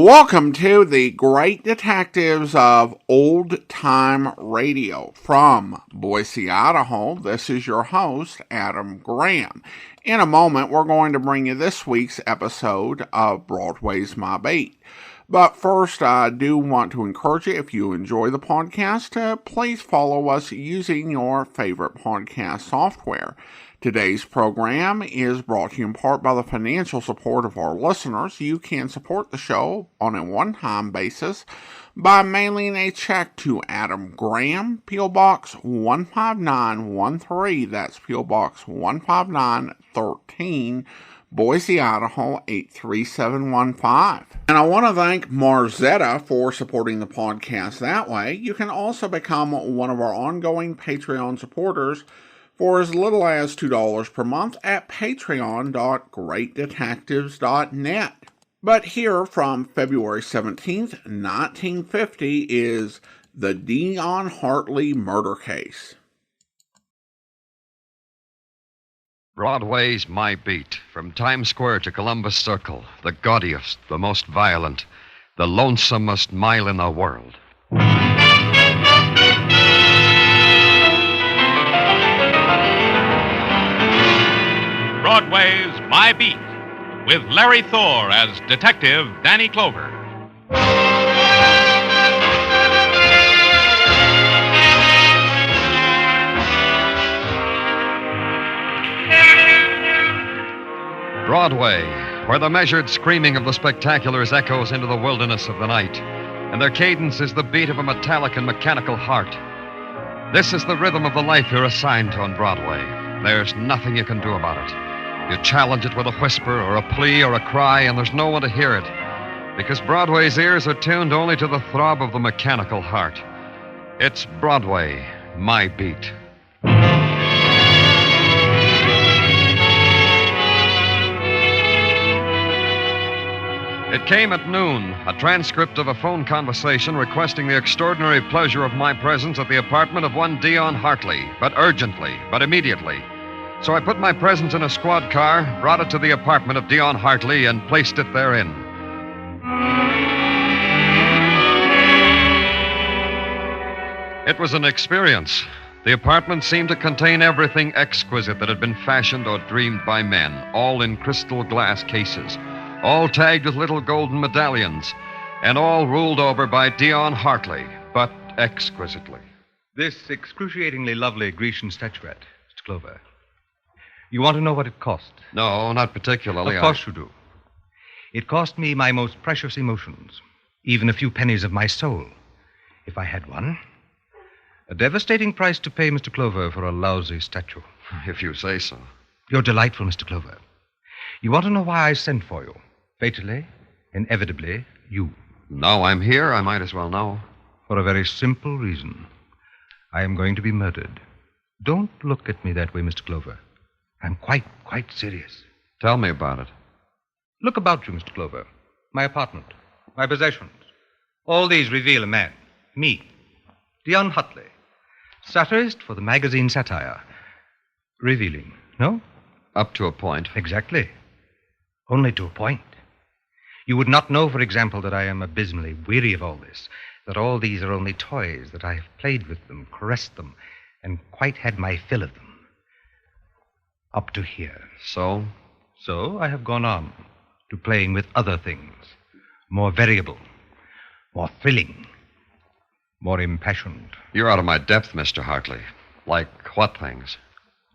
Welcome to the Great Detectives of Old Time Radio from Boise, Idaho. This is your host, Adam Graham. In a moment, we're going to bring you this week's episode of Broadway's My Beat. But first, I do want to encourage you, if you enjoy the podcast, to please follow us using your favorite podcast software. Today's program is brought to you in part by the financial support of our listeners. You can support the show on a one-time basis by mailing a check to Adam Graham, P.O. Box 15913. That's P.O. Box 15913, Boise, Idaho 83715. And I want to thank Marzetta for supporting the podcast that way. You can also become one of our ongoing Patreon supporters for as little as $2 per month at patreon.greatdetectives.net. But here from February 17th, 1950 is the Dion Hartley murder case. Broadway's My Beat. From Times Square to Columbus Circle, the gaudiest, the most violent, the lonesomest mile in the world. Broadway's My Beat, with Larry Thor as Detective Danny Clover. Broadway, where the measured screaming of the spectaculars echoes into the wilderness of the night, and their cadence is the beat of a metallic and mechanical heart. This is the rhythm of the life you're assigned to on Broadway. There's nothing you can do about it. You challenge it with a whisper or a plea or a cry, and there's no one to hear it, because Broadway's ears are tuned only to the throb of the mechanical heart. It's Broadway, My Beat. It came at noon, a transcript of a phone conversation requesting the extraordinary pleasure of my presence at the apartment of one Dion Hartley, but urgently, but immediately. So I put my presence in a squad car, brought it to the apartment of Dion Hartley, and placed it therein. It was an experience. The apartment seemed to contain everything exquisite that had been fashioned or dreamed by men, all in crystal glass cases, all tagged with little golden medallions, and all ruled over by Dion Hartley, but exquisitely. This excruciatingly lovely Grecian statuette, Mr. Clover. You want to know what it cost? No, not particularly. Of course you do. It cost me my most precious emotions, even a few pennies of my soul, if I had one. A devastating price to pay, Mr. Clover, for a lousy statue. If you say so. You're delightful, Mr. Clover. You want to know why I sent for you? Fatally, inevitably, you. Now I'm here, I might as well know. For a very simple reason. I am going to be murdered. Don't look at me that way, Mr. Clover. I'm quite serious. Tell me about it. Look about you, Mr. Clover. My apartment, my possessions. All these reveal a man. Me. Dion Hartley. Satirist for the magazine Satire. Revealing, no? Up to a point. Exactly. Only to a point. You would not know, for example, that I am abysmally weary of all this, that all these are only toys, that I have played with them, caressed them, and quite had my fill of them. Up to here. So? So I have gone on to playing with other things, more variable, more thrilling, more impassioned. You're out of my depth, Mr. Hartley. Like what things?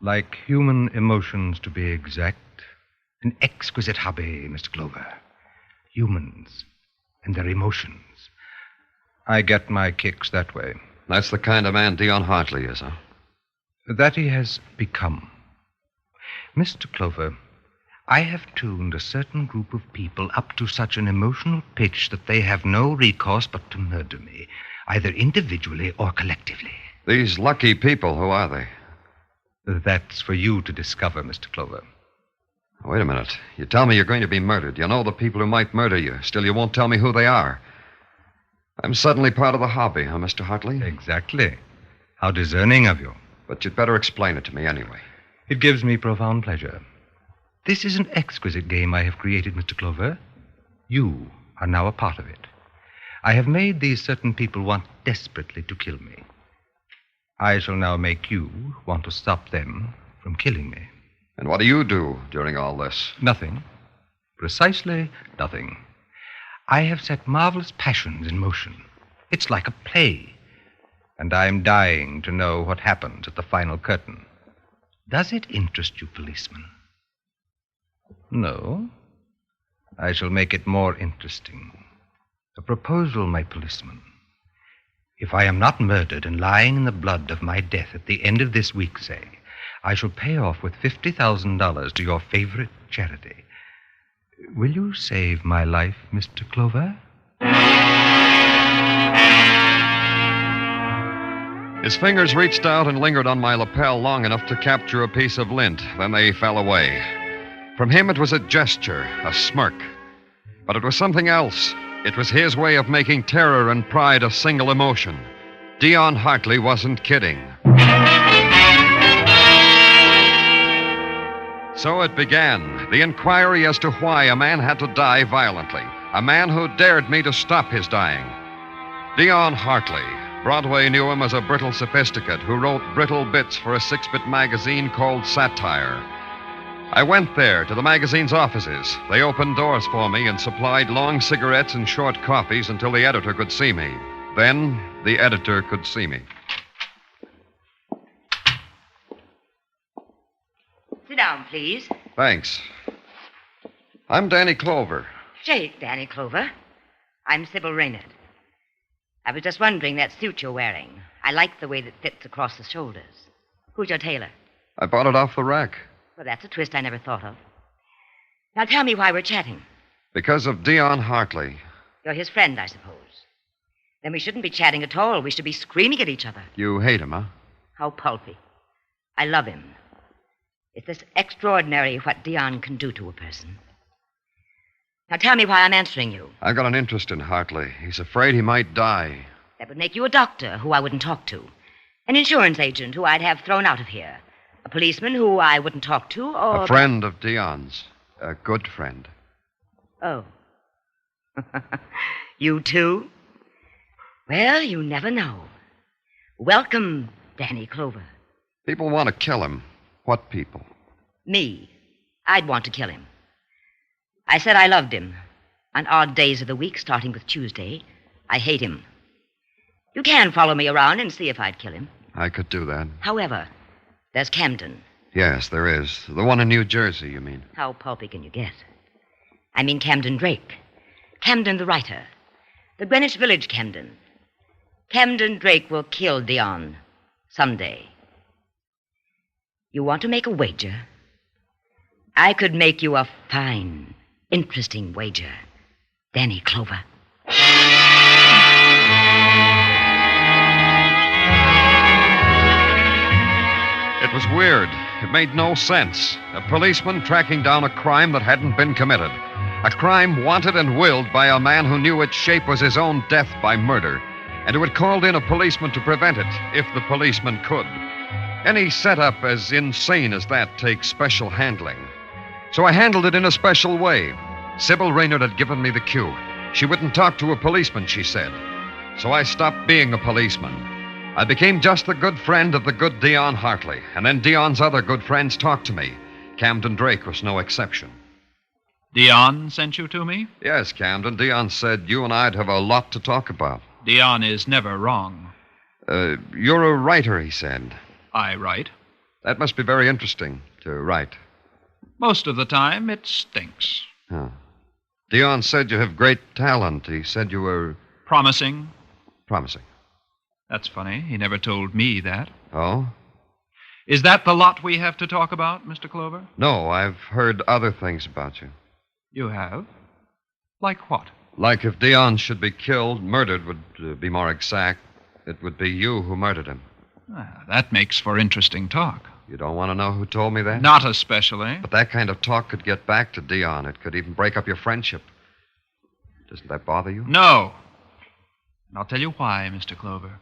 Like human emotions, to be exact. An exquisite hobby, Mr. Clover. Humans and their emotions. I get my kicks that way. That's the kind of man Dion Hartley is, huh? That he has become. Mr. Clover, I have tuned a certain group of people up to such an emotional pitch that they have no recourse but to murder me, either individually or collectively. These lucky people, who are they? That's for you to discover, Mr. Clover. Wait a minute. You tell me you're going to be murdered. You know the people who might murder you. Still, you won't tell me who they are. I'm suddenly part of the hobby, huh, Mr. Hartley? Exactly. How discerning of you. But you'd better explain it to me anyway. It gives me profound pleasure. This is an exquisite game I have created, Mr. Clover. You are now a part of it. I have made these certain people want desperately to kill me. I shall now make you want to stop them from killing me. And what do you do during all this? Nothing. Precisely nothing. I have set marvelous passions in motion. It's like a play. And I'm dying to know what happens at the final curtain. Does it interest you, policeman? No? I shall make it more interesting. A proposal, my policeman. If I am not murdered and lying in the blood of my death at the end of this week, say, I shall pay off with $50,000 to your favorite charity. Will you save my life, Mr. Clover? His fingers reached out and lingered on my lapel long enough to capture a piece of lint. Then they fell away. From him, it was a gesture, a smirk. But it was something else. It was his way of making terror and pride a single emotion. Dion Hartley wasn't kidding. So it began, the inquiry as to why a man had to die violently. A man who dared me to stop his dying. Dion Hartley. Broadway knew him as a brittle sophisticate who wrote brittle bits for a 6-bit magazine called Satire. I went there to the magazine's offices. They opened doors for me and supplied long cigarettes and short coffees until the editor could see me. Then the editor could see me. Sit down, please. Thanks. I'm Danny Clover. Shake, Danny Clover. I'm Sybil Reynard. I was just wondering that suit you're wearing. I like the way that fits across the shoulders. Who's your tailor? I bought it off the rack. Well, that's a twist I never thought of. Now tell me why we're chatting. Because of Dion Hartley. You're his friend, I suppose. Then we shouldn't be chatting at all. We should be screaming at each other. You hate him, huh? How pulpy. I love him. It's this extraordinary what Dion can do to a person. Now tell me why I'm answering you. I've got an interest in Hartley. He's afraid he might die. That would make you a doctor who I wouldn't talk to. An insurance agent who I'd have thrown out of here. A policeman who I wouldn't talk to, or... A friend of Dion's. A good friend. Oh. You too? Well, you never know. Welcome, Danny Clover. People want to kill him. What people? Me. I'd want to kill him. I said I loved him. On odd days of the week, starting with Tuesday, I hate him. You can follow me around and see if I'd kill him. I could do that. However, there's Camden. Yes, there is. The one in New Jersey, you mean? How pulpy can you get? I mean Camden Drake. Camden the writer. The Greenwich Village Camden. Camden Drake will kill Dion someday. You want to make a wager? I could make you a fine, interesting wager. Danny Clover. It was weird. It made no sense. A policeman tracking down a crime that hadn't been committed. A crime wanted and willed by a man who knew its shape was his own death by murder, and who had called in a policeman to prevent it, if the policeman could. Any setup as insane as that takes special handling. So I handled it in a special way. Sybil Reynard had given me the cue. She wouldn't talk to a policeman, she said. So I stopped being a policeman. I became just the good friend of the good Dion Hartley, and then Dion's other good friends talked to me. Camden Drake was no exception. Dion sent you to me? Yes, Camden. Dion said you and I'd have a lot to talk about. Dion is never wrong. You're a writer, he said. I write. That must be very interesting, to write. Most of the time, it stinks. Huh. Dion said you have great talent. He said you were... Promising? Promising. That's funny. He never told me that. Oh? Is that the lot we have to talk about, Mr. Clover? No, I've heard other things about you. You have? Like what? Like if Dion should be killed, murdered would be more exact, it would be you who murdered him. That makes for interesting talk. You don't want to know who told me that? Not especially. But that kind of talk could get back to Dion. It could even break up your friendship. Doesn't that bother you? No. And I'll tell you why, Mr. Clover.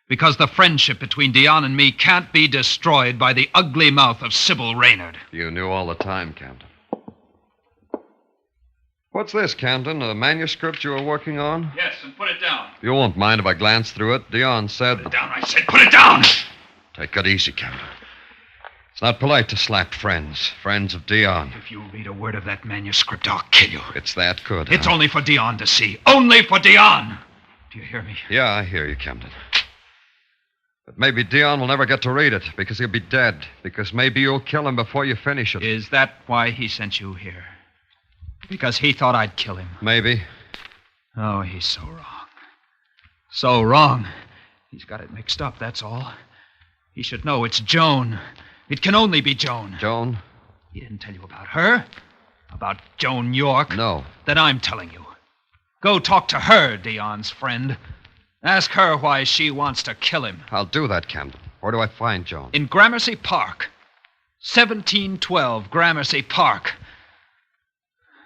Because the friendship between Dion and me can't be destroyed by the ugly mouth of Sybil Reynard. You knew all the time, Camden. What's this, Camden? A manuscript you were working on? Yes, and put it down. You won't mind if I glance through it. Dion said... Put it down, I said. Put it down! Take it easy, Camden. It's not polite to slap friends of Dion. If you read a word of that manuscript, I'll kill you. It's that good, It's huh? only for Dion to see. Only for Dion! Do you hear me? Yeah, I hear you, Camden. But maybe Dion will never get to read it because he'll be dead. Because maybe you'll kill him before you finish it. Is that why he sent you here? Because he thought I'd kill him. Maybe. Oh, he's so wrong. So wrong. He's got it mixed up, that's all. He should know it's Joan. It can only be Joan. Joan? He didn't tell you about her? About Joan York? No. Then I'm telling you. Go talk to her, Dion's friend. Ask her why she wants to kill him. I'll do that, Camden. Where do I find Joan? In Gramercy Park. 1712 Gramercy Park.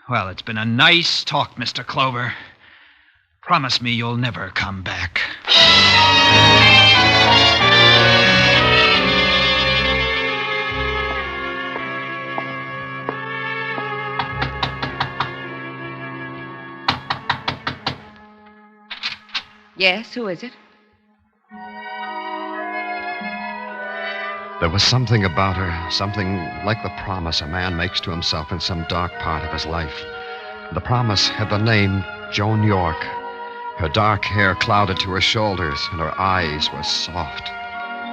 Well, it's been a nice talk, Mr. Clover. Promise me you'll never come back. Yes, who is it? There was something about her, something like the promise a man makes to himself in some dark part of his life. The promise had the name Joan York. Her dark hair clouded to her shoulders, and her eyes were soft.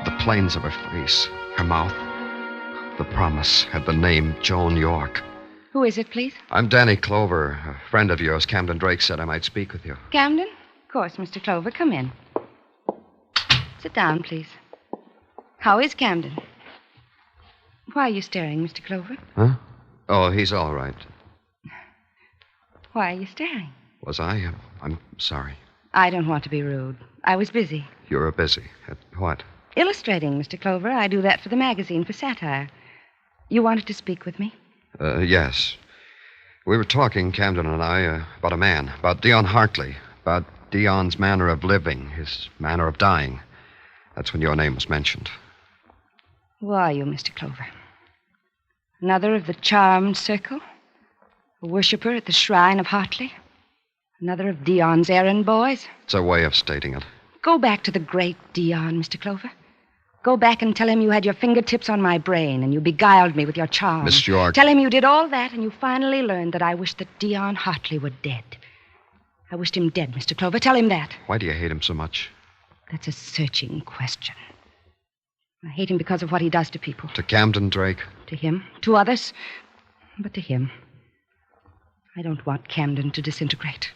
The planes of her face, her mouth. The promise had the name Joan York. Who is it, please? I'm Danny Clover, a friend of yours. Camden Drake said I might speak with you. Camden? Of course, Mr. Clover. Come in. Sit down, please. How is Camden? Why are you staring, Mr. Clover? Huh? Oh, he's all right. Why are you staring? Was I? I'm sorry. I don't want to be rude. I was busy. You were busy. At what? Illustrating, Mr. Clover. I do that for the magazine, for satire. You wanted to speak with me? Yes. We were talking, Camden and I, about a man, about Dion Hartley, about Dion's manner of living, his manner of dying. That's when your name was mentioned. Who are you, Mr. Clover? Another of the charmed circle? A worshiper at the shrine of Hartley? Another of Dion's errand boys? It's a way of stating it. Go back to the great Dion, Mr. Clover. Go back and tell him you had your fingertips on my brain and you beguiled me with your charm. Miss York. Tell him you did all that and you finally learned that I wished that Dion Hartley were dead. I wished him dead, Mr. Clover. Tell him that. Why do you hate him so much? That's a searching question. I hate him because of what he does to people. To Camden Drake? To him. To others. But to him. I don't want Camden to disintegrate.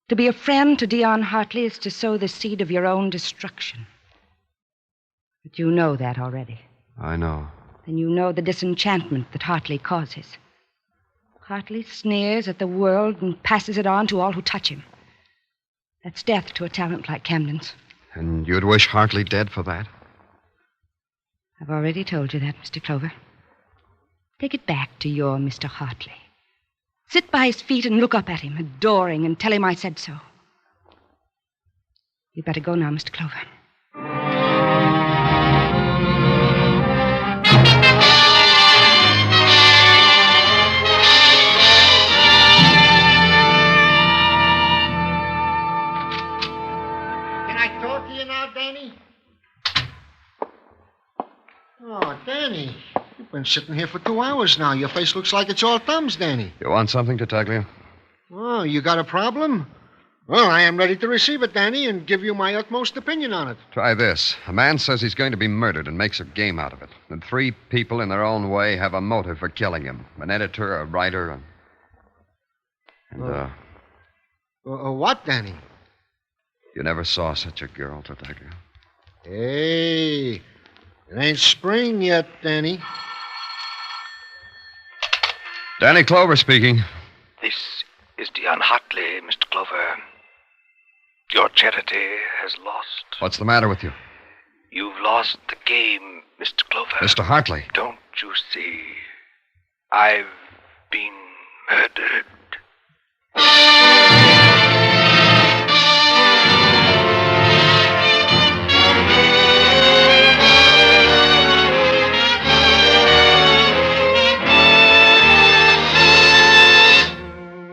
To be a friend to Dion Hartley is to sow the seed of your own destruction. But you know that already. I know. Then you know the disenchantment that Hartley causes. Hartley sneers at the world and passes it on to all who touch him. That's death to a talent like Camden's. And you'd wish Hartley dead for that? I've already told you that, Mr. Clover. Take it back to your Mr. Hartley. Sit by his feet and look up at him, adoring, and tell him I said so. You'd better go now, Mr. Clover. Can I talk to you now, Danny? Oh, Danny. You've been sitting here for 2 hours now. Your face looks like it's all thumbs, Danny. You want something, Tartaglia? Oh, you got a problem? Well, I am ready to receive it, Danny, and give you my utmost opinion on it. Try this. A man says he's going to be murdered and makes a game out of it. And 3 people in their own way have a motive for killing him. An editor, a writer, What, Danny? You never saw such a girl, Tartaglia. Hey, it ain't spring yet, Danny. Danny Clover speaking. This is Dion Hartley, Mr. Clover. Your charity has lost. What's the matter with you? You've lost the game, Mr. Clover. Mr. Hartley. Don't you see? I've been murdered.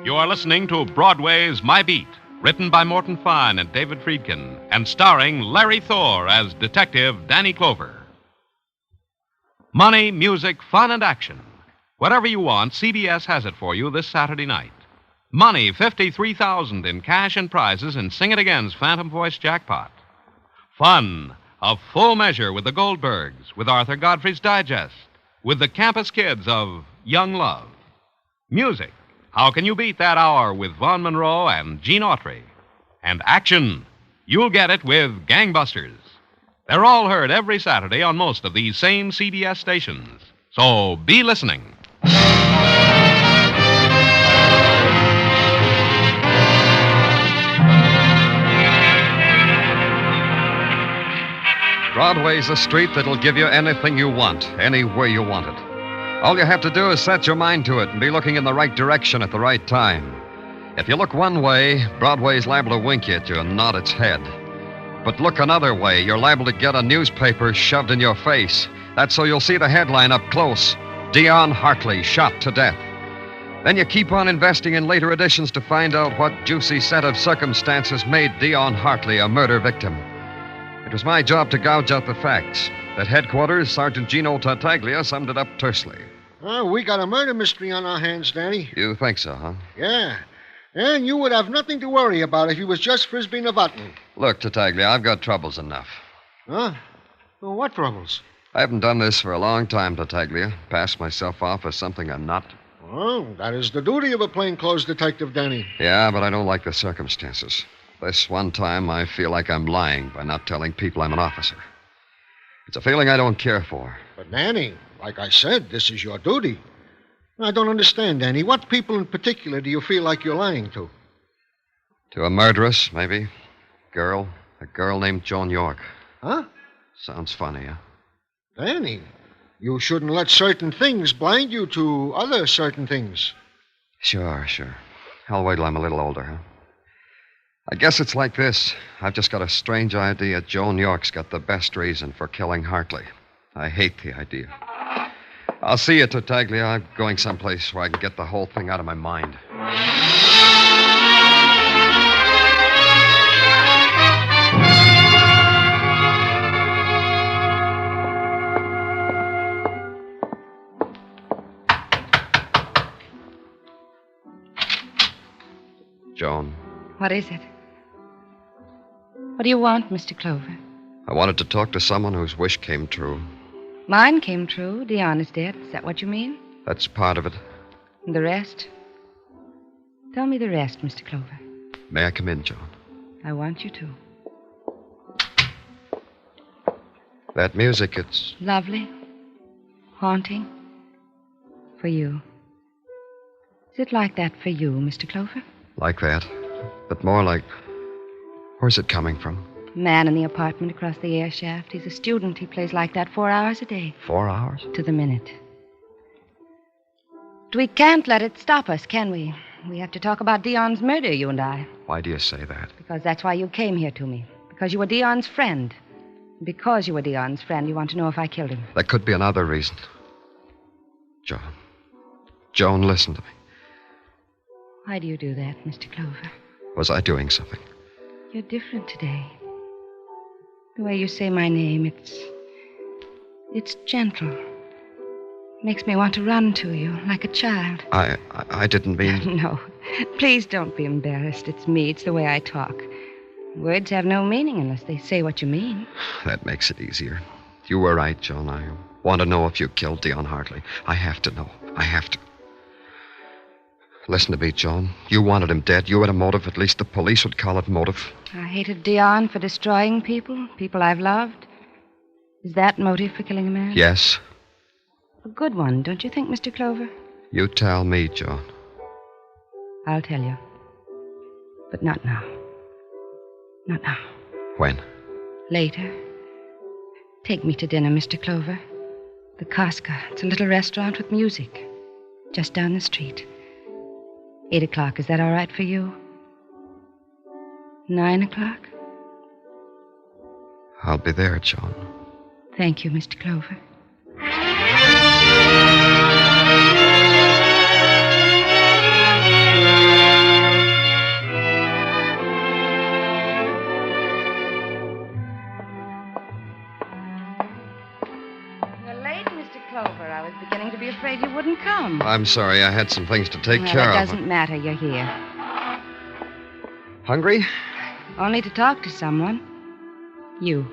You are listening to Broadway's My Beat, written by Morton Fine and David Friedkin, and starring Larry Thor as Detective Danny Clover. Money, music, fun, and action. Whatever you want, CBS has it for you this Saturday night. Money, $53,000 in cash and prizes in Sing It Again's Phantom Voice Jackpot. Fun, a full measure with the Goldbergs, with Arthur Godfrey's Digest, with the campus kids of Young Love. Music, how can you beat that hour with Vaughn Monroe and Gene Autry? And action, you'll get it with Gangbusters. They're all heard every Saturday on most of these same CBS stations. So be listening. Broadway's a street that'll give you anything you want, anywhere you want it. All you have to do is set your mind to it and be looking in the right direction at the right time. If you look one way, Broadway's liable to wink at you and nod its head. But look another way, you're liable to get a newspaper shoved in your face. That's so you'll see the headline up close. Dion Hartley shot to death. Then you keep on investing in later editions to find out what juicy set of circumstances made Dion Hartley a murder victim. It was my job to gouge out the facts. At headquarters, Sergeant Gino Tartaglia summed it up tersely. Oh, we got a murder mystery on our hands, Danny. You think so, huh? Yeah. And you would have nothing to worry about if he was just frisbeeing a button. Look, Tartaglia, I've got troubles enough. Huh? Well, what troubles? I haven't done this for a long time, Tartaglia. Passed myself off as something I'm not. Well, that is the duty of a plainclothes detective, Danny. Yeah, but I don't like the circumstances. This one time, I feel like I'm lying by not telling people I'm an officer. It's a feeling I don't care for. But, Danny, like I said, this is your duty. I don't understand, Danny. What people in particular do you feel like you're lying to? To a murderess, maybe. A girl named Joan York. Huh? Sounds funny, huh? Danny, you shouldn't let certain things blind you to other certain things. Sure. I'll wait till I'm a little older, huh? I guess it's like this. I've just got a strange idea Joan York's got the best reason for killing Hartley. I hate the idea. I'll see you, Tartaglia. I'm going someplace where I can get the whole thing out of my mind. Joan. What is it? What do you want, Mr. Clover? I wanted to talk to someone whose wish came true. Mine came true. Dion is dead. Is that what you mean? That's part of it. And the rest? Tell me the rest, Mr. Clover. May I come in, Joan? I want you to. That music, it's... Lovely. Haunting. For you. Is it like that for you, Mr. Clover? Like that. But more like... Where's it coming from? Man in the apartment across the air shaft. He's a student. He plays like that 4 hours a day. 4 hours? To the minute. We can't let it stop us, can we? We have to talk about Dion's murder, you and I. Why do you say that? Because that's why you came here to me. Because you were Dion's friend. Because you were Dion's friend, you want to know if I killed him. There could be another reason. Joan, listen to me. Why do you do that, Mr. Clover? Was I doing something? You're different today. The way you say my name, it's gentle. Makes me want to run to you like a child. I didn't mean... No. Please don't be embarrassed. It's me. It's the way I talk. Words have no meaning unless they say what you mean. That makes it easier. You were right, Joan. I want to know if you killed Dion Hartley. I have to know. I have to. Listen to me, Joan. You wanted him dead. You had a motive. At least the police would call it motive. I hated Dion for destroying people I've loved. Is that motive for killing a man? Yes. A good one, don't you think, Mr. Clover? You tell me, Joan. I'll tell you. But not now. Not now. When? Later. Take me to dinner, Mr. Clover. The Casca. It's a little restaurant with music. Just down the street. 8 o'clock. Is that all right for you? 9 o'clock? I'll be there, Joan. Thank you, Mr. Clover. Clover. I was beginning to be afraid you wouldn't come. I'm sorry. I had some things to take Well, care it of. doesn't matter. You're here. Hungry? Only to talk to someone. You.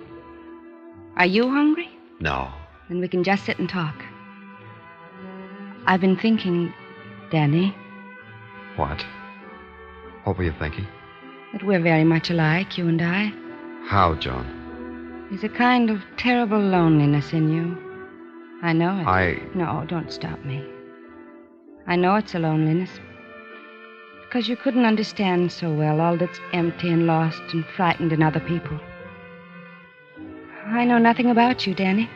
Are you hungry? No. Then we can just sit and talk. I've been thinking, Danny, What? What were you thinking? that we're very much alike, you and I. How, Joan? There's a kind of terrible loneliness in you. I know it. No, don't stop me. I know it's a loneliness. Because you couldn't understand so well all that's empty and lost and frightened in other people. I know nothing about you, Danny.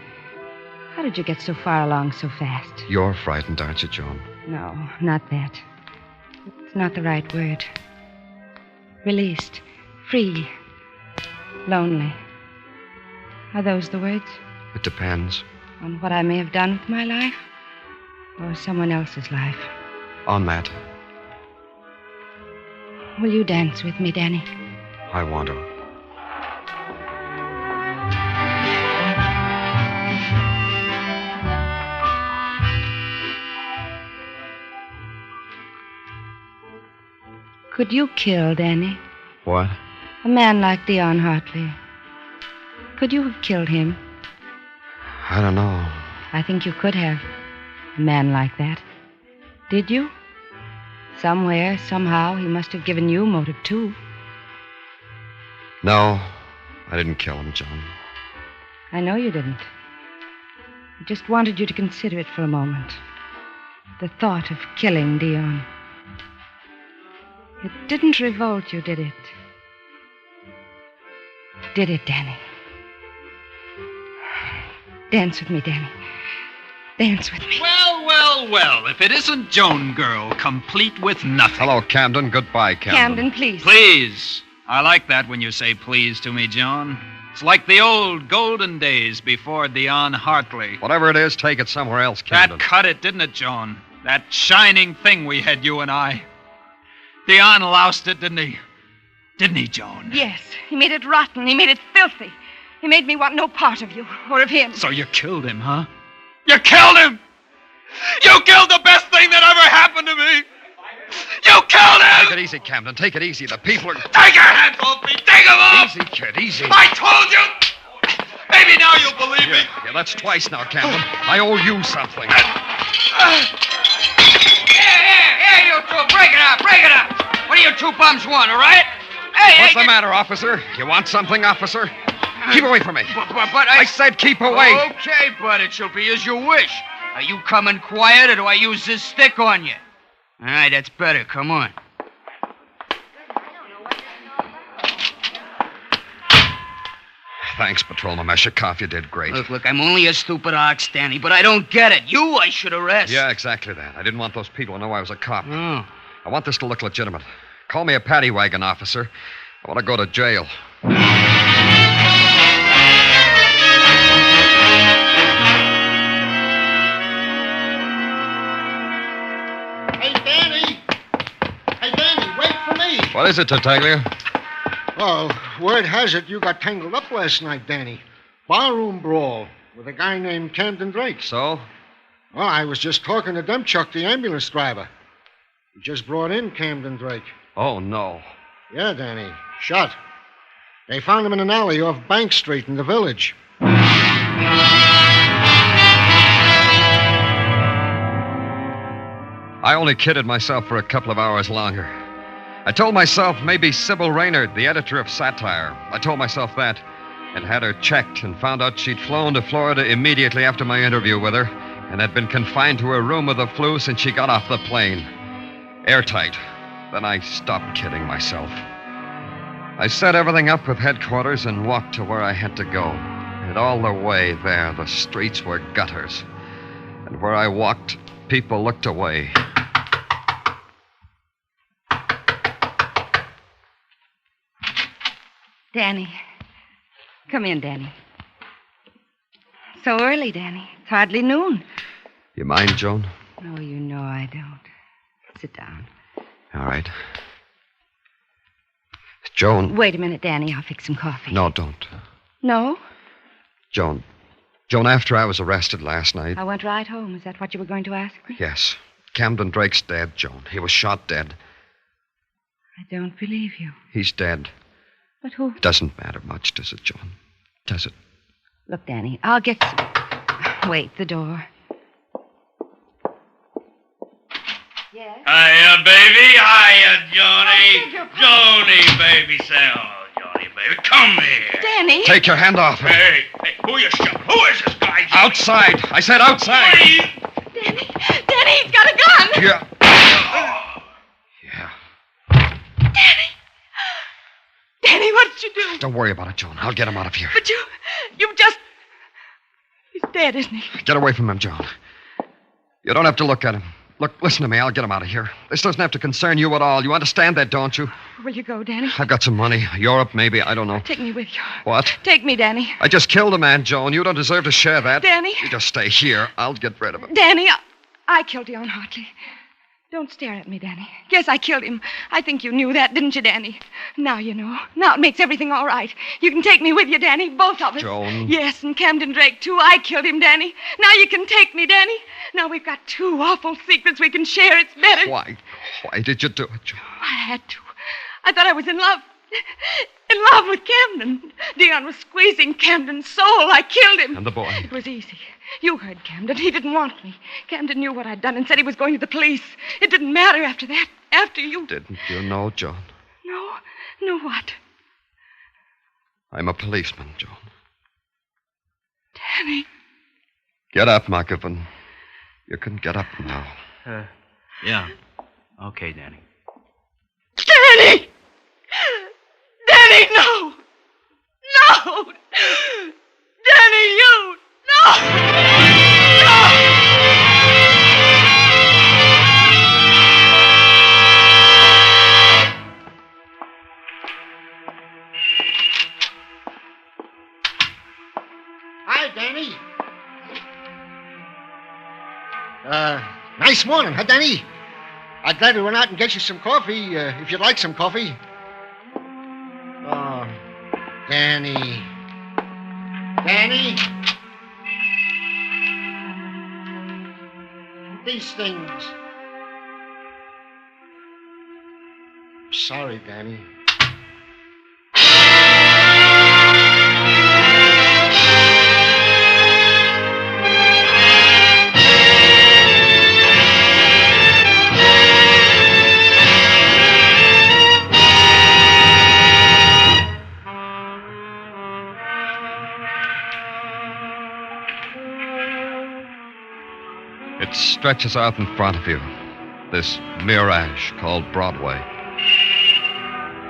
How did you get so far along so fast? You're frightened, aren't you, Joan? No, not that. It's not the right word. Released. Free. Lonely. Are those the words? It depends. On what I may have done with my life? Or someone else's life? On that, Will you dance with me, Danny? I want to. Could you kill Danny? What? A man like Dion Hartley. Could you have killed him? I don't know. I think you could have. A man like that. Did you? Somewhere, somehow, he must have given you motive, too. No, I didn't kill him, Joan. I know you didn't. I just wanted you to consider it for a moment. The thought of killing Dion. It didn't revolt you, did it? Did it, Danny? Dance with me, Danny. Dance with me. Well, well, well. If it isn't Joan Girl, complete with nothing. Hello, Camden. Goodbye, Camden. Camden, please. Please. I like that when you say please to me, Joan. It's like the old golden days before Dion Hartley. Whatever it is, take it somewhere else, Camden. That cut it, didn't it, Joan? That shining thing we had, you and I. Dion loused it, didn't he? Didn't he, Joan? Yes. He made it rotten. He made it filthy. He made me want no part of you or of him. So you killed him, huh? You killed him! You killed the best thing that ever happened to me! You killed him! Take it easy, Camden. Take it easy. The people are... Take your hands off me! Take them off! Easy, kid. Easy. I told you! Maybe now you'll believe me. Yeah, that's twice now, Camden. I owe you something. Here, you two. Break it up. Break it up. What do you two bums want, all right? Hey, What's the matter, officer? You want something, officer? Keep away from me. But I said keep away. Okay, but it shall be as you wish. Are you coming quiet, or do I use this stick on you? All right, that's better. Come on. Thanks, Patrolman Meshikoff. You did great. Look, I'm only a stupid ox, Danny, but I don't get it. You, I should arrest. Yeah, exactly that. I didn't want those people to know I was a cop. Oh. I want this to look legitimate. Call me a paddy wagon officer. I want to go to jail. Hey, Danny! Hey, Danny, wait for me! What is it, Tartaglia? Well, word has it you got tangled up last night, Danny. Barroom brawl with a guy named Camden Drake. So? Well, I was just talking to Demchuk, the ambulance driver. He just brought in Camden Drake. Oh, no. Yeah, Danny. Shot. They found him in an alley off Bank Street in the village. I only kidded myself for a couple of hours longer. I told myself maybe Sybil Raynard, the editor of Satire. I told myself that and had her checked and found out she'd flown to Florida immediately after my interview with her and had been confined to her room with the flu since she got off the plane. Airtight. Then I stopped kidding myself. I set everything up with headquarters and walked to where I had to go. And all the way there, the streets were gutters. And where I walked, people looked away. Danny. Come in, Danny. So early, Danny. It's hardly noon. You mind, Joan? Oh, you know I don't. Sit down. All right. Joan. Wait a minute, Danny. I'll fix some coffee. No, don't. No? Joan, Joan, after I was arrested last night... I went right home. Is that what you were going to ask me? Yes. Camden Drake's dead, Joan. He was shot dead. I don't believe you. He's dead. But who? It doesn't matter much, does it, Joan? Does it? Look, Danny, I'll get some... Wait, the door. Yes? Hiya, baby. Hiya, Johnny. Johnny, baby. Say hello, Johnny, baby. Come here. Danny! Take your hand off him. Hey, who you shot? Who is this guy, Johnny? Outside. I said outside. Danny! Danny, he's got a gun! Yeah. Danny, what did you do? Don't worry about it, Joan. I'll get him out of here. But you've just... He's dead, isn't he? Get away from him, Joan. You don't have to look at him. Look, listen to me. I'll get him out of here. This doesn't have to concern you at all. You understand that, don't you? Where will you go, Danny? I've got some money. Europe, maybe. I don't know. Take me with you. What? Take me, Danny. I just killed a man, Joan. You don't deserve to share that. Danny? You just stay here. I'll get rid of him. Danny, I killed Dion Hartley. Don't stare at me, Danny. Yes, I killed him. I think you knew that, didn't you, Danny? Now you know. Now it makes everything all right. You can take me with you, Danny, both of us. Joan. Yes, and Camden Drake, too. I killed him, Danny. Now you can take me, Danny. Now we've got two awful secrets we can share. It's better. Why? Why did you do it, Joan? I had to. I thought I was in love. In love with Camden. Dion was squeezing Camden's soul. I killed him. And the boy? It was easy. You heard Camden. He didn't want me. Camden knew what I'd done and said he was going to the police. It didn't matter after that. After you... Didn't you know, Joan? No. No what? I'm a policeman, Joan. Danny. Get up, Mugavin. You can get up now. Yeah. Okay, Danny. Danny! Danny, no! No! Danny, you! No! Hi, Danny. Nice morning, huh, Danny? I'd glad to run out and get you some coffee, if you'd like some coffee. Oh, Danny. Danny? These things. Sorry, Danny. It stretches out in front of you, this mirage called Broadway.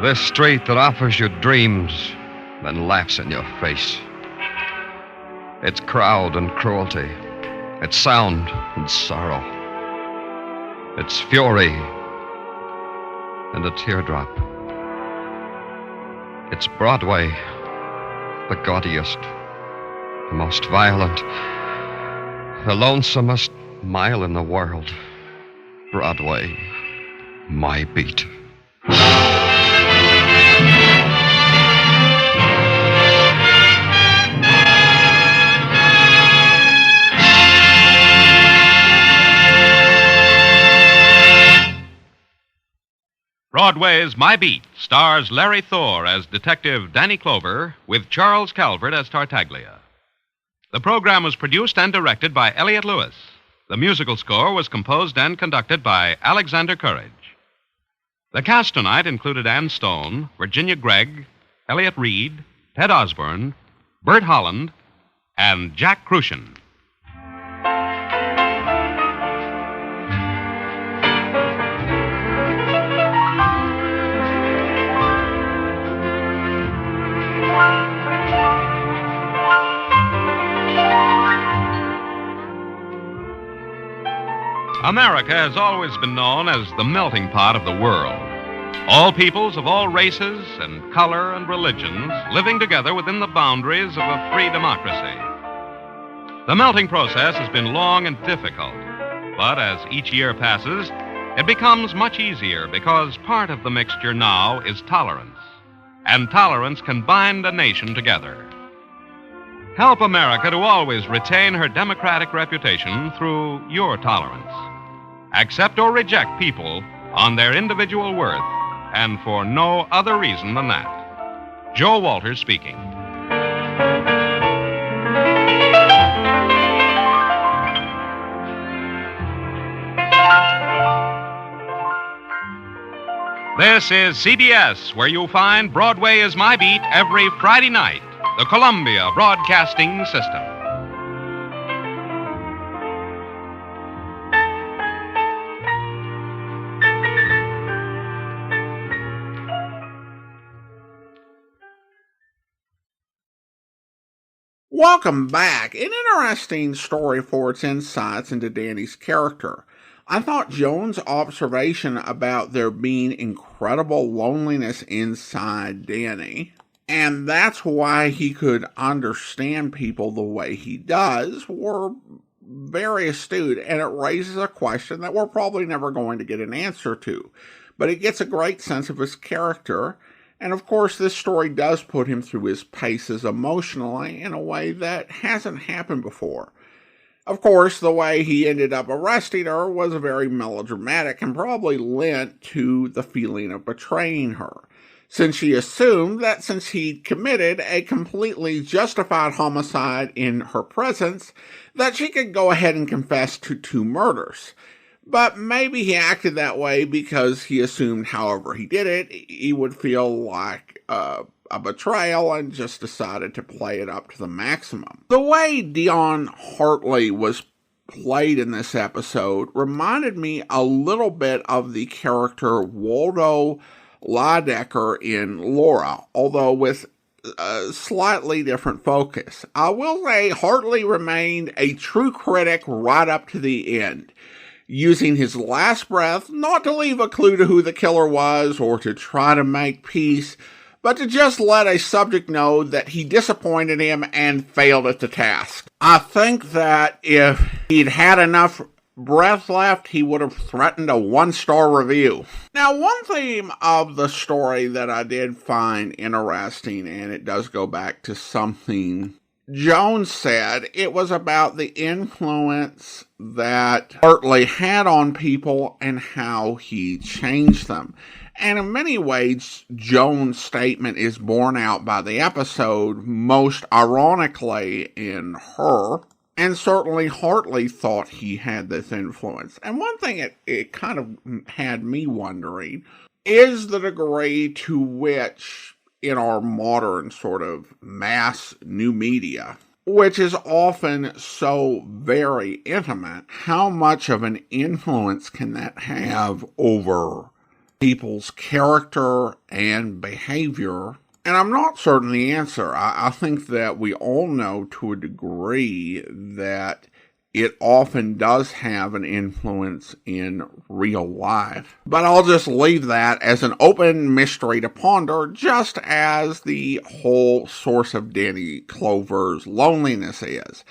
This street that offers you dreams, then laughs in your face. It's crowd and cruelty. It's sound and sorrow. It's fury and a teardrop. It's Broadway, the gaudiest, the most violent, the lonesomest mile in the world. Broadway, my beat. Broadway's My Beat stars Larry Thor as Detective Danny Clover with Charles Calvert as Tartaglia. The program was produced and directed by Elliott Lewis. The musical score was composed and conducted by Alexander Courage. The cast tonight included Ann Stone, Virginia Gregg, Elliott Reid, Ted Osborne, Bert Holland, and Jack Kruschen. America has always been known as the melting pot of the world. All peoples of all races and color and religions living together within the boundaries of a free democracy. The melting process has been long and difficult, but as each year passes, it becomes much easier because part of the mixture now is tolerance, and tolerance can bind a nation together. Help America to always retain her democratic reputation through your tolerance. Accept or reject people on their individual worth and for no other reason than that. Joe Walters speaking. This is CBS, where you'll find Broadway is My Beat every Friday night. The Columbia Broadcasting System. Welcome back. An interesting story for its insights into Danny's character. I thought Joan's observation about there being incredible loneliness inside Danny, and that's why he could understand people the way he does, were very astute, and it raises a question that we're probably never going to get an answer to. But it gets a great sense of his character, and of course this story does put him through his paces emotionally in a way that hasn't happened before. Of course, the way he ended up arresting her was very melodramatic and probably lent to the feeling of betraying her, since she assumed that since he'd committed a completely justified homicide in her presence, that she could go ahead and confess to 2 murders. But maybe he acted that way because he assumed however he did it, he would feel like a betrayal and just decided to play it up to the maximum. The way Dion Hartley was played in this episode reminded me a little bit of the character Waldo Lydecker in Laura, although with a slightly different focus. I will say Hartley remained a true critic right up to the end, using his last breath not to leave a clue to who the killer was or to try to make peace, but to just let a subject know that he disappointed him and failed at the task. I think that if he'd had enough breath left, he would have threatened a 1-star review. Now, one theme of the story that I did find interesting, and it does go back to something Joan said, it was about the influence that Hartley had on people and how he changed them. And in many ways, Joan's statement is borne out by the episode, most ironically in her. And certainly Hartley thought he had this influence. And one thing it kind of had me wondering is the degree to which, in our modern sort of mass new media, which is often so very intimate, how much of an influence can that have over people's character and behavior? And I'm not certain the answer. I think that we all know to a degree that it often does have an influence in real life. But I'll just leave that as an open mystery to ponder, just as the whole source of Danny Clover's loneliness is.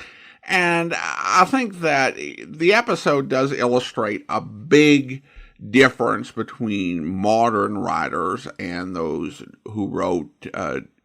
And I think that the episode does illustrate a big difference between modern writers and those who wrote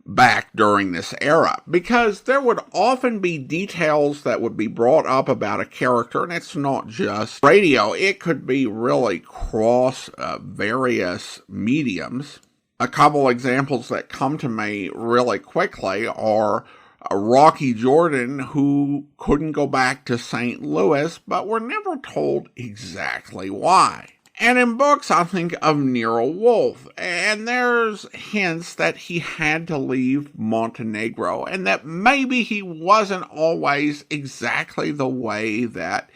back during this era, because there would often be details that would be brought up about a character, and it's not just radio, it could be really cross various mediums. A couple examples that come to me really quickly are Rocky Jordan, who couldn't go back to St. Louis, but we're never told exactly why. And in books, I think of Nero Wolfe, and there's hints that he had to leave Montenegro, and that maybe he wasn't always exactly the way that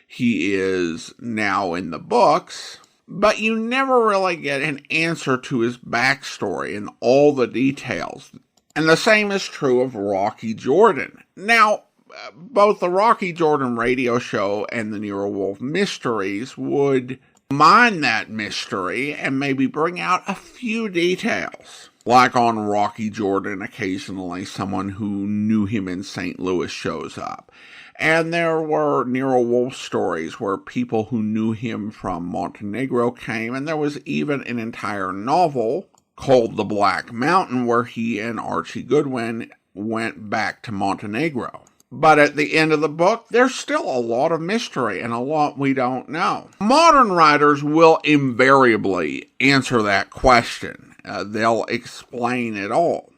he is now in the books, but you never really get an answer to his backstory and all the details. And the same is true of Rocky Jordan. Now, both the Rocky Jordan radio show and the Nero Wolfe mysteries would mine that mystery and maybe bring out a few details. Like on Rocky Jordan, occasionally someone who knew him in St. Louis shows up. And there were Nero Wolfe stories where people who knew him from Montenegro came, and there was even an entire novel called The Black Mountain where he and Archie Goodwin went back to Montenegro. But at the end of the book, there's still a lot of mystery and a lot we don't know. Modern writers will invariably answer that question. They'll explain it all.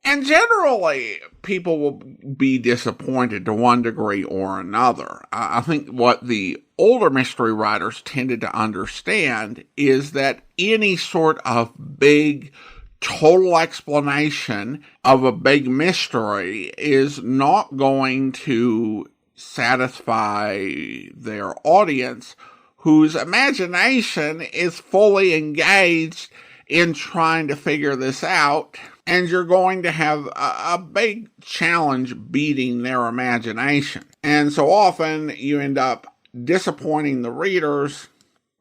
And generally, people will be disappointed to one degree or another. I think what the older mystery writers tended to understand is that any sort of big, total explanation of a big mystery is not going to satisfy their audience, whose imagination is fully engaged in trying to figure this out, and you're going to have a big challenge beating their imagination. And so often you end up disappointing the readers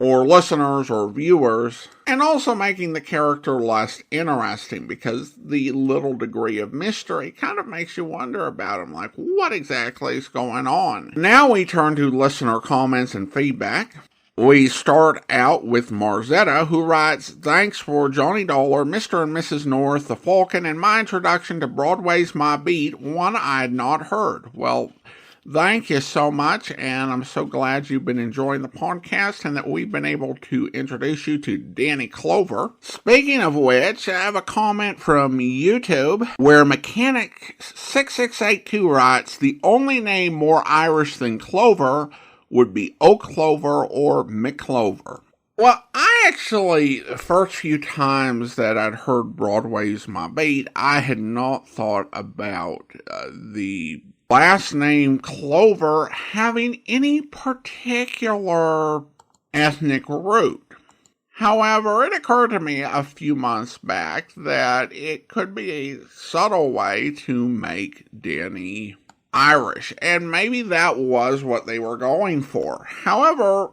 or listeners or viewers, and also making the character less interesting, because the little degree of mystery kind of makes you wonder about them, like, what exactly is going on? Now we turn to listener comments and feedback. We start out with Marzetta, who writes, "Thanks for Johnny Dollar, Mr. and Mrs. North, The Falcon, and my introduction to Broadway's My Beat, one I had not heard." Well, thank you so much, and I'm so glad you've been enjoying the podcast and that we've been able to introduce you to Danny Clover. Speaking of which, I have a comment from YouTube where Mechanic6682 writes, "The only name more Irish than Clover would be Oak Clover or McClover." Well, I actually, the first few times that I'd heard Broadway's My Beat, I had not thought about the last name Clover having any particular ethnic root. However, it occurred to me a few months back that it could be a subtle way to make Danny Irish, and maybe that was what they were going for. However,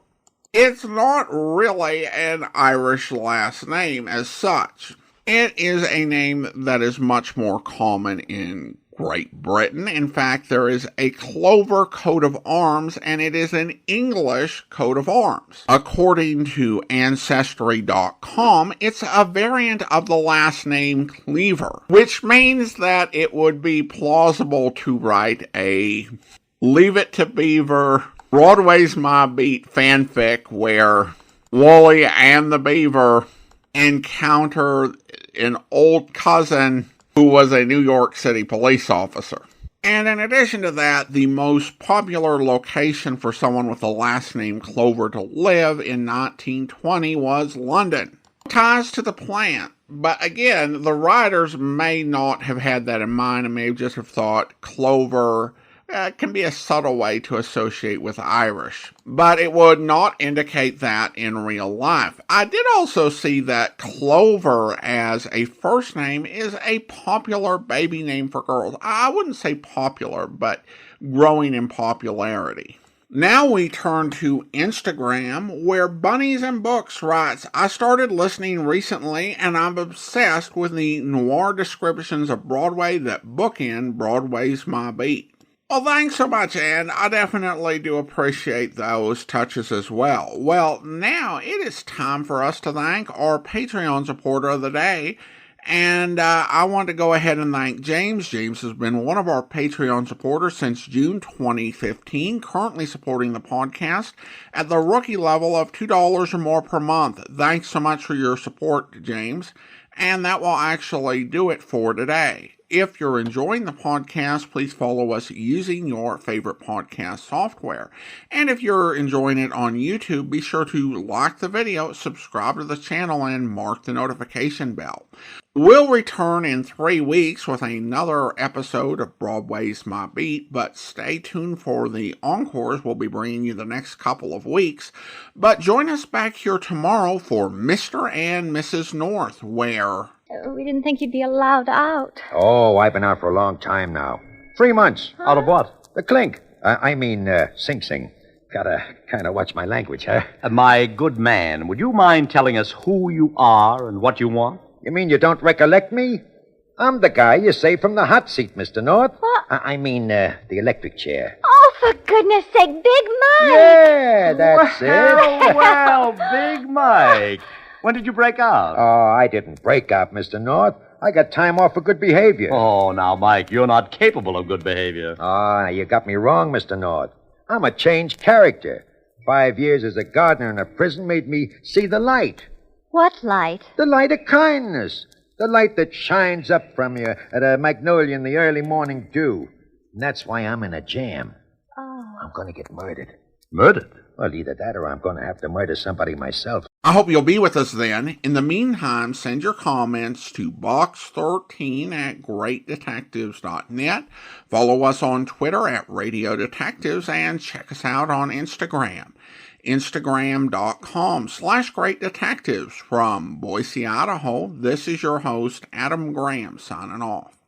it's not really an Irish last name as such. It is a name that is much more common in Great Britain. In fact, there is a Clover coat of arms, and it is an English coat of arms. According to Ancestry.com, it's a variant of the last name Cleaver, which means that it would be plausible to write a Leave It to Beaver, Broadway's My Beat fanfic where Wally and the Beaver encounter an old cousin who was a New York City police officer. And in addition to that, the most popular location for someone with the last name Clover to live in 1920 was London. Ties to the plant. But again, the writers may not have had that in mind and may just have thought Clover can be a subtle way to associate with Irish, but it would not indicate that in real life. I did also see that Clover as a first name is a popular baby name for girls. I wouldn't say popular, but growing in popularity. Now we turn to Instagram, where Bunnies and Books writes, "I started listening recently, and I'm obsessed with the noir descriptions of Broadway that bookend Broadway's My Beat." Well, thanks so much, Ann. I definitely do appreciate those touches as well. Well, now it is time for us to thank our Patreon supporter of the day. And I want to go ahead and thank James. James has been one of our Patreon supporters since June 2015, currently supporting the podcast at the rookie level of $2 or more per month. Thanks so much for your support, James. And that will actually do it for today. If you're enjoying the podcast, please follow us using your favorite podcast software. And if you're enjoying it on YouTube, be sure to like the video, subscribe to the channel, and mark the notification bell. We'll return in 3 weeks with another episode of Broadway's My Beat, but stay tuned for the encores we'll be bringing you the next couple of weeks. But join us back here tomorrow for Mr. and Mrs. North, where... We didn't think you'd be allowed out. Oh, I've been out for a long time now. 3 months. Huh? Out of what? The clink. Sing Sing. Gotta kind of watch my language, huh? My good man, would you mind telling us who you are and what you want? You mean you don't recollect me? I'm the guy you saved from the hot seat, Mr. North. What? The electric chair. Oh, for goodness sake, Big Mike! Yeah, that's it. Well, Big Mike. When did you break out? Oh, I didn't break out, Mr. North. I got time off for good behavior. Oh, now, Mike, you're not capable of good behavior. Oh, you got me wrong, Mr. North. I'm a changed character. 5 years as a gardener in a prison made me see the light. What light? The light of kindness. The light that shines up from you at a magnolia in the early morning dew. And that's why I'm in a jam. Oh. I'm going to get murdered. Murdered? Well, either that or I'm going to have to murder somebody myself. I hope you'll be with us then. In the meantime, send your comments to box13@greatdetectives.net. Follow us on Twitter @Radio Detectives and check us out on Instagram. Instagram.com/Great Detectives. From Boise, Idaho, this is your host, Adam Graham, signing off.